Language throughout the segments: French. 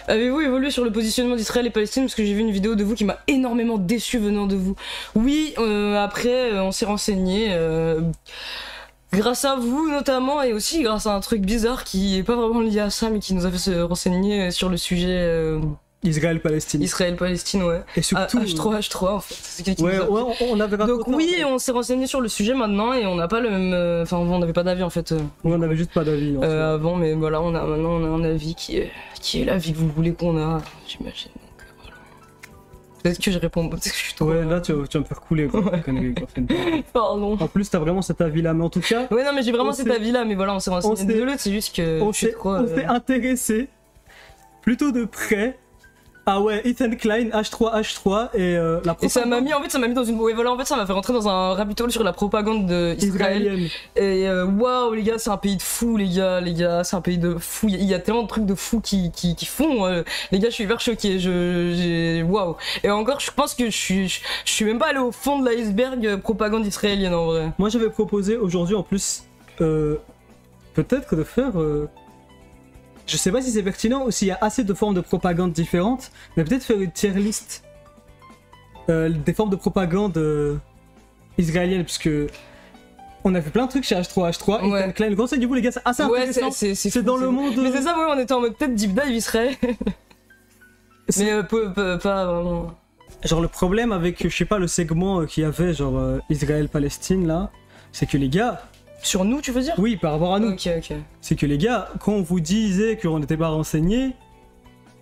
Avez-vous évolué sur le positionnement d'Israël et Palestine? Parce que j'ai vu une vidéo de vous qui m'a énormément déçu venant de vous. Oui, après, on s'est renseigné. Grâce à vous notamment, et aussi grâce à un truc bizarre qui est pas vraiment lié à ça, mais qui nous a fait se renseigner sur le sujet Israël-Palestine. Israël-Palestine, ouais. Et surtout... H3 en fait. C'est quelqu'un ouais, on avait Donc oui, on s'est renseigné sur le sujet maintenant et on n'a pas le même... Enfin, on n'avait pas d'avis en fait. Oui, on n'avait juste pas d'avis. Avant, mais voilà, maintenant on a un avis qui est l'avis que vous voulez qu'on a, j'imagine. Peut-être que je réponds, peut-être que je suis trop... Ouais, là tu vas me faire couler quoi. Ouais. Pardon. En plus t'as vraiment cet avis là, mais en tout cas... Ouais non mais j'ai vraiment cet avis là, mais voilà, on s'est renseigné. Désolé, c'est juste que... On s'est intéressé plutôt de près. Ah ouais, Ethan Klein, H3 et la propagande... Et ça m'a mis, en fait ça m'a mis dans une... Ouais voilà, en fait ça m'a fait rentrer dans un rabbit hole sur la propagande d'Israël. Et waouh les gars, c'est un pays de fous les gars, c'est un pays de fous. Il y a tellement de trucs de fous qui font. Les gars, je suis hyper choqué, waouh. Et encore, je pense que je suis même pas allé au fond de l'iceberg propagande israélienne en vrai. Moi j'avais proposé aujourd'hui en plus, peut-être de faire... Je sais pas si c'est pertinent ou s'il y a assez de formes de propagande différentes, mais peut-être faire une tier list des formes de propagande israélienne, puisque on a fait plein de trucs chez H3, ouais. Ethan Klein. Le conseil du coup les gars, c'est assez intéressant. C'est dans le monde. Mais c'est ça, ouais, on était en mode peut-être deep dive Israël. Mais pas vraiment. Genre le problème avec, je sais pas, le segment qu'il y avait, genre Israël-Palestine là, c'est que les gars. Sur nous, tu veux dire? Oui, par rapport à nous. Ok. C'est que les gars, quand on vous disait qu'on n'était pas renseignés,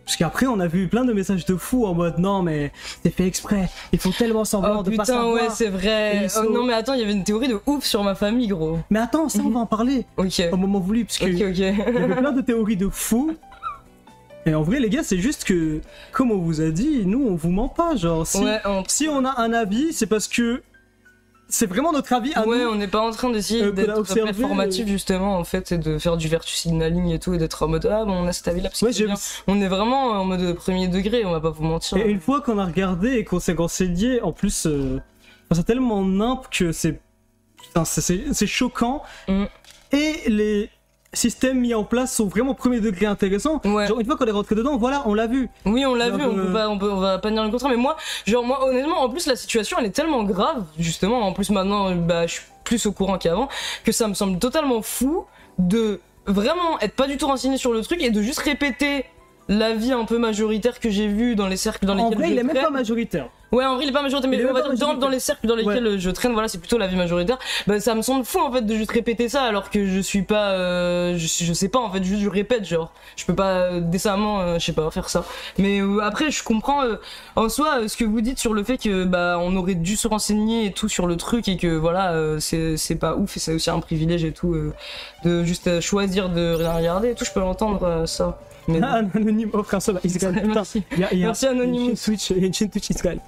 parce qu'après on a vu plein de messages de fous en mode non mais c'est fait exprès, ils font tellement semblant de pas savoir. Putain ouais c'est vrai. Non mais attends, il y avait une théorie de ouf sur ma famille gros. Mais attends, ça on va en parler au moment voulu, parce que il y avait plein de théories de fous. Et en vrai les gars, c'est juste que, comme on vous a dit, nous on vous ment pas, genre si on a un avis, c'est parce que c'est vraiment notre avis à nous. Ouais, on n'est pas en train d'essayer d'être performatif justement en fait, et de faire du virtue signaling et tout, et d'être en mode ah bon on a cet avis là parce que on est vraiment en mode premier degré, on va pas vous mentir. Et une fois qu'on a regardé et qu'on s'est renseigné, en plus c'est tellement nimp que c'est choquant. Et les systèmes mis en place sont vraiment premier degré intéressants. Genre une fois qu'on est rentré dedans, voilà, on l'a vu. Oui, on l'a vu, on va pas dire le contraire, mais moi honnêtement, en plus la situation elle est tellement grave, justement, en plus maintenant je suis plus au courant qu'avant, que ça me semble totalement fou de vraiment être pas du tout renseigné sur le truc et de juste répéter l'avis un peu majoritaire que j'ai vu dans les cercles dans lesquels je traîne. En vrai, il est même pas majoritaire. Ouais, en vrai, il est pas majoritaire, mais on va dire dans les cercles dans lesquels je traîne, voilà, c'est plutôt l'avis majoritaire. Bah, ça me semble fou en fait de juste répéter ça alors que je suis pas. Je sais pas en fait, juste je répète, genre. Je peux pas décemment, je sais pas, faire ça. Mais après, je comprends en soi ce que vous dites sur le fait que bah on aurait dû se renseigner et tout sur le truc et que voilà, c'est pas ouf et c'est aussi un privilège et tout de juste choisir de rien regarder et tout, je peux l'entendre ça. Mais... Anonyme offre un sub à Israël. Merci. Merci Anonyme. Il y a une chaîne Twitch Israël.